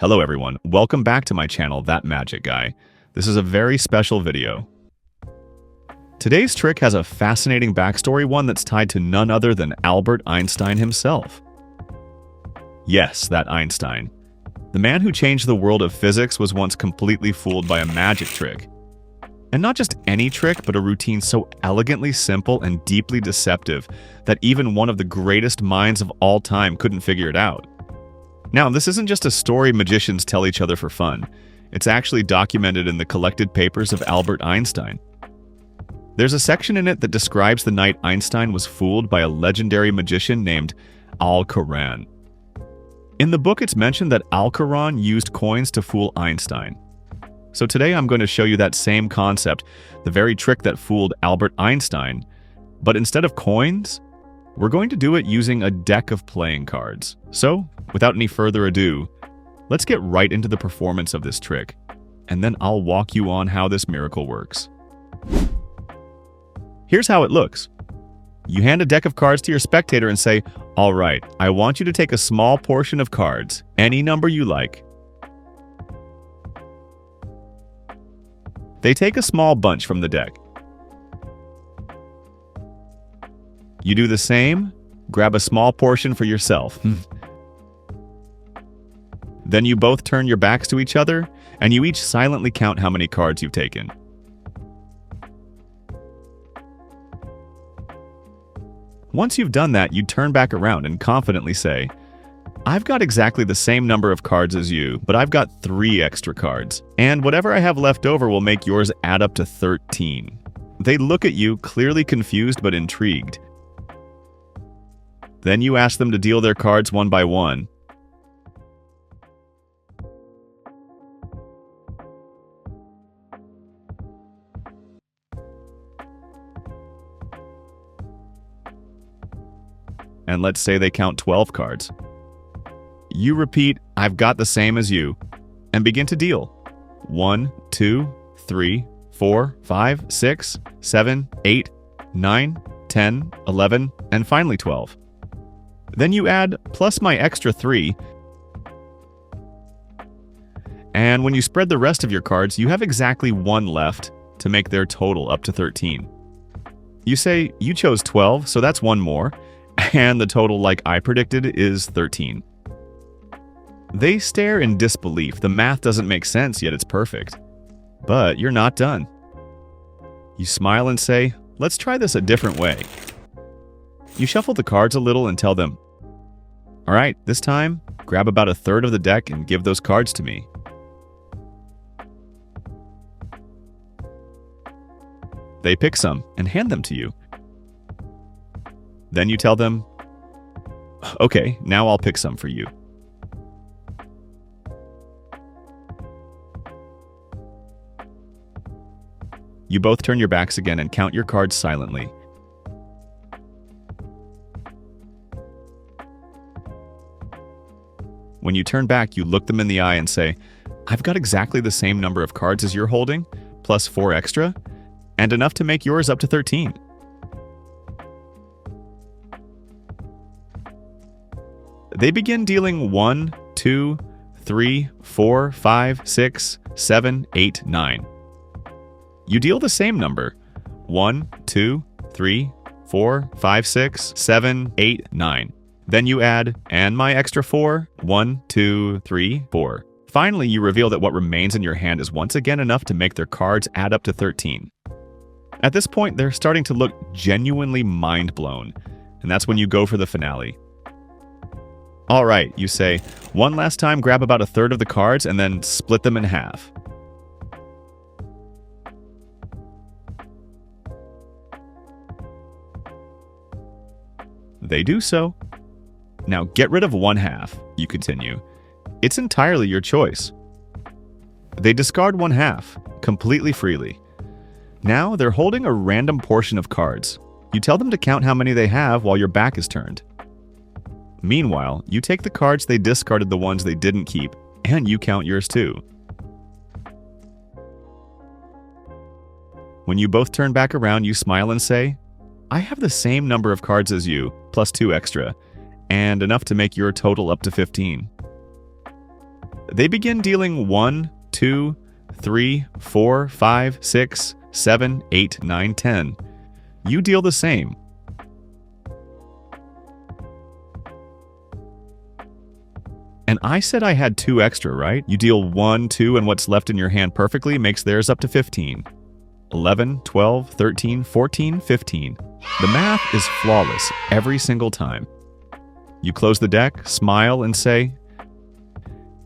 Hello everyone, welcome back to my channel, That Magic Guy. This is a very special video. Today's trick has a fascinating backstory, one that's tied to none other than Albert Einstein himself. Yes, that Einstein. The man who changed the world of physics was once completely fooled by a magic trick. And not just any trick, but a routine so elegantly simple and deeply deceptive that even one of the greatest minds of all time couldn't figure it out. Now, this isn't just a story magicians tell each other for fun. It's actually documented in the collected papers of Albert Einstein. There's a section in it that describes the night Einstein was fooled by a legendary magician named Koran. In the book, it's mentioned that Koran used coins to fool Einstein. So today I'm going to show you that same concept, the very trick that fooled Albert Einstein, but instead of coins, we're going to do it using a deck of playing cards. So, without any further ado, let's get right into the performance of this trick, and then I'll walk you on how this miracle works. Here's how it looks. You hand a deck of cards to your spectator and say, "All right, I want you to take a small portion of cards, any number you like." They take a small bunch from the deck. You do the same, grab a small portion for yourself. Then you both turn your backs to each other, and you each silently count how many cards you've taken. Once you've done that, you turn back around and confidently say, "I've got exactly the same number of cards as you, but I've got 3 extra cards, and whatever I have left over will make yours add up to 13. They look at you, clearly confused but intrigued. Then you ask them to deal their cards one by one. And let's say they count 12 cards. You repeat, "I've got the same as you," and begin to deal. 1, 2, 3, 4, 5, 6, 7, 8, 9, 10, 11, and finally 12. Then you add plus my extra 3, and when you spread the rest of your cards, you have exactly 1 left to make their total up to 13. You say, "You chose 12, so that's 1 more, and the total, like I predicted, is 13. They stare in disbelief. The math doesn't make sense, yet it's perfect. But you're not done. You smile and say, "Let's try this a different way." You shuffle the cards a little and tell them, "All right, this time, grab about a third of the deck and give those cards to me." They pick some and hand them to you. Then you tell them, "Okay, now I'll pick some for you." You both turn your backs again and count your cards silently. When you turn back, you look them in the eye and say, "I've got exactly the same number of cards as you're holding, plus 4 extra, and enough to make yours up to 13. They begin dealing 1, 2, 3, 4, 5, 6, 7, 8, 9. You deal the same number. 1, 2, 3, 4, 5, 6, 7, 8, 9. Then you add, "and my extra 4, 1, 2, 3, 4. Finally, you reveal that what remains in your hand is once again enough to make their cards add up to 13. At this point, they're starting to look genuinely mind-blown, and that's when you go for the finale. "All right," you say, "one last time, grab about a third of the cards and then split them in half." They do so. "Now get rid of 1/2, you continue. "It's entirely your choice." They discard 1/2, completely freely. Now they're holding a random portion of cards. You tell them to count how many they have while your back is turned. Meanwhile, you take the cards they discarded, the ones they didn't keep, and you count yours too. When you both turn back around, you smile and say, "I have the same number of cards as you, plus 2 extra, and enough to make your total up to 15. They begin dealing 1, 2, 3, 4, 5, 6, 7, 8, 9, 10. You deal the same. And I said I had 2 extra, right? You deal 1, 2, and what's left in your hand perfectly makes theirs up to 15. 11, 12, 13, 14, 15. The math is flawless every single time. You close the deck, smile, and say,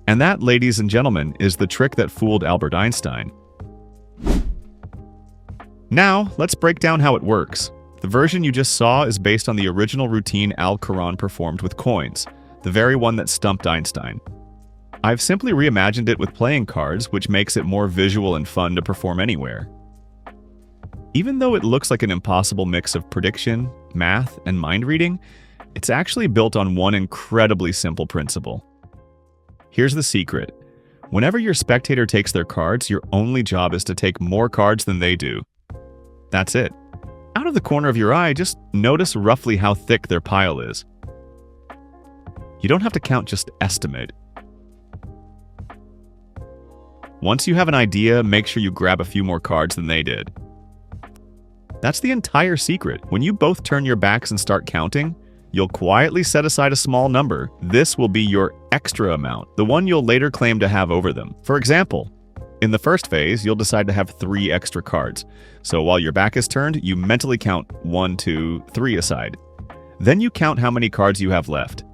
and that, ladies and gentlemen, is the trick that fooled Albert Einstein. Now, let's break down how it works. The version you just saw is based on the original routine Koran performed with coins, the very one that stumped Einstein. I've simply reimagined it with playing cards, which makes it more visual and fun to perform anywhere. Even though it looks like an impossible mix of prediction, math, and mind reading, it's actually built on one incredibly simple principle. Here's the secret. Whenever your spectator takes their cards, your only job is to take more cards than they do. That's it. Out of the corner of your eye, just notice roughly how thick their pile is. You don't have to count, just estimate. Once you have an idea, make sure you grab a few more cards than they did. That's the entire secret. When you both turn your backs and start counting, you'll quietly set aside a small number. This will be your extra amount, the one you'll later claim to have over them. For example, in the first phase, you'll decide to have 3 extra cards. So while your back is turned, you mentally count 1, 2, 3 aside. Then you count how many cards you have left.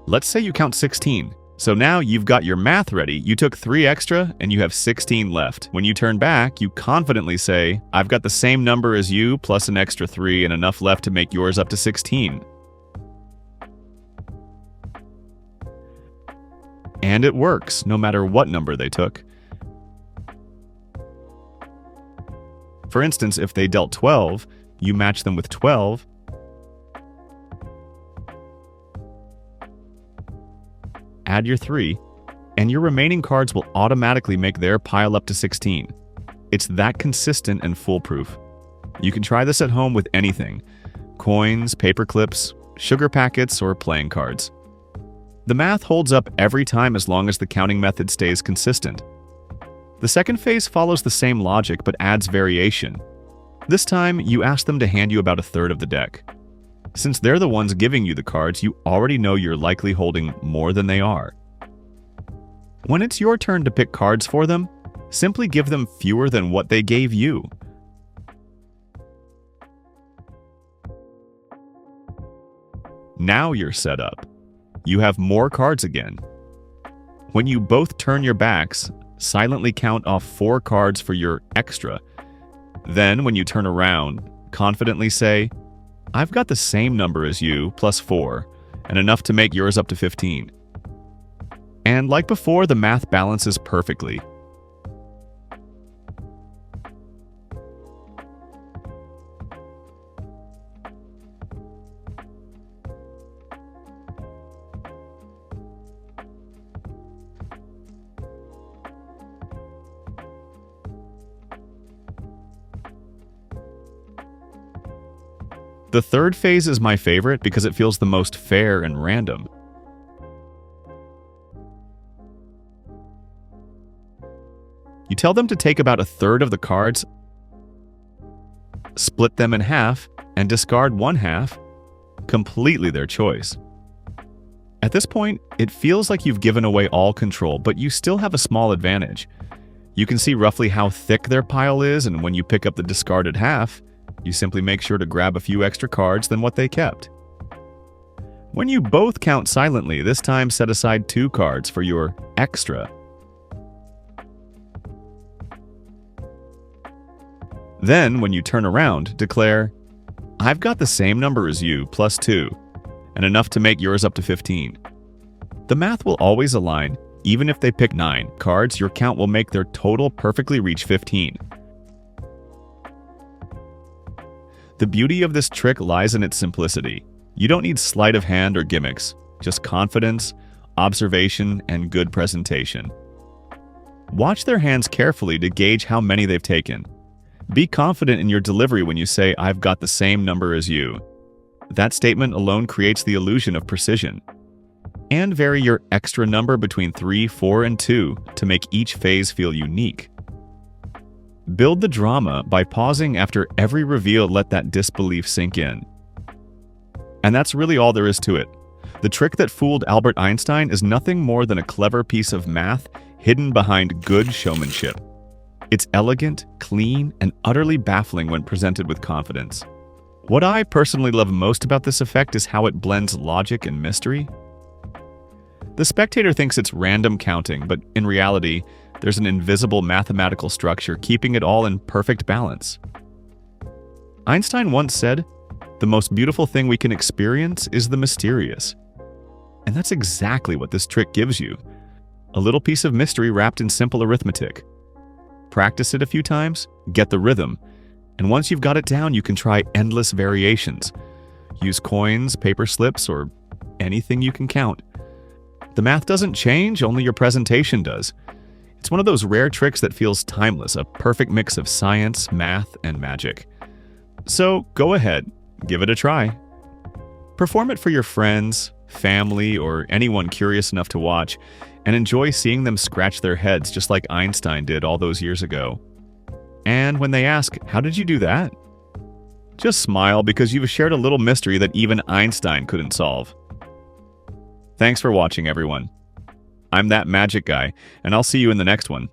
Let's say you count 16. So now you've got your math ready. You took 3 extra and you have 16 left. When you turn back, you confidently say, I've got the same number as you plus an extra 3 and enough left to make yours up to 16. And it works, no matter what number they took. For instance, if they dealt 12, you match them with 12, add your 3, and your remaining cards will automatically make their pile up to 16. It's that consistent and foolproof. You can try this at home with anything: coins, paper clips, sugar packets, or playing cards. The math holds up every time as long as the counting method stays consistent. The second phase follows the same logic but adds variation. This time, you ask them to hand you about a third of the deck. Since they're the ones giving you the cards, you already know you're likely holding more than they are. When it's your turn to pick cards for them, simply give them fewer than what they gave you. Now you're set up. You have more cards again. When you both turn your backs, silently count off 4 cards for your extra. Then, when you turn around, confidently say, I've got the same number as you, plus 4, and enough to make yours up to 15. And like before, the math balances perfectly. The third phase is my favorite because it feels the most fair and random. You tell them to take about a third of the cards, split them in half, and discard 1/2, completely their choice. At this point, it feels like you've given away all control, but you still have a small advantage. You can see roughly how thick their pile is, and when you pick up the discarded half, you simply make sure to grab a few extra cards than what they kept. When you both count silently, this time set aside 2 cards for your extra. Then, when you turn around, declare, I've got the same number as you, plus 2, and enough to make yours up to 15. The math will always align. Even if they pick 9 cards, your count will make their total perfectly reach 15. The beauty of this trick lies in its simplicity. You don't need sleight of hand or gimmicks, just confidence, observation, and good presentation. Watch their hands carefully to gauge how many they've taken. Be confident in your delivery when you say, I've got the same number as you. That statement alone creates the illusion of precision. And vary your extra number between 3, 4, and 2 to make each phase feel unique. Build the drama by pausing after every reveal. Let that disbelief sink in. And that's really all there is to it. The trick that fooled Albert Einstein is nothing more than a clever piece of math hidden behind good showmanship. It's elegant, clean, and utterly baffling when presented with confidence. What I personally love most about this effect is how it blends logic and mystery. The spectator thinks it's random counting, but in reality, there's an invisible mathematical structure keeping it all in perfect balance. Einstein once said, "The most beautiful thing we can experience is the mysterious." And that's exactly what this trick gives you. A little piece of mystery wrapped in simple arithmetic. Practice it a few times, get the rhythm, and once you've got it down, you can try endless variations. Use coins, paper slips, or anything you can count. The math doesn't change, only your presentation does. It's one of those rare tricks that feels timeless, a perfect mix of science, math, and magic. So go ahead, give it a try. Perform it for your friends, family, or anyone curious enough to watch, and enjoy seeing them scratch their heads just like Einstein did all those years ago. And when they ask, "How did you do that?" just smile, because you've shared a little mystery that even Einstein couldn't solve. Thanks for watching, everyone. I'm That Magic Guy, and I'll see you in the next one.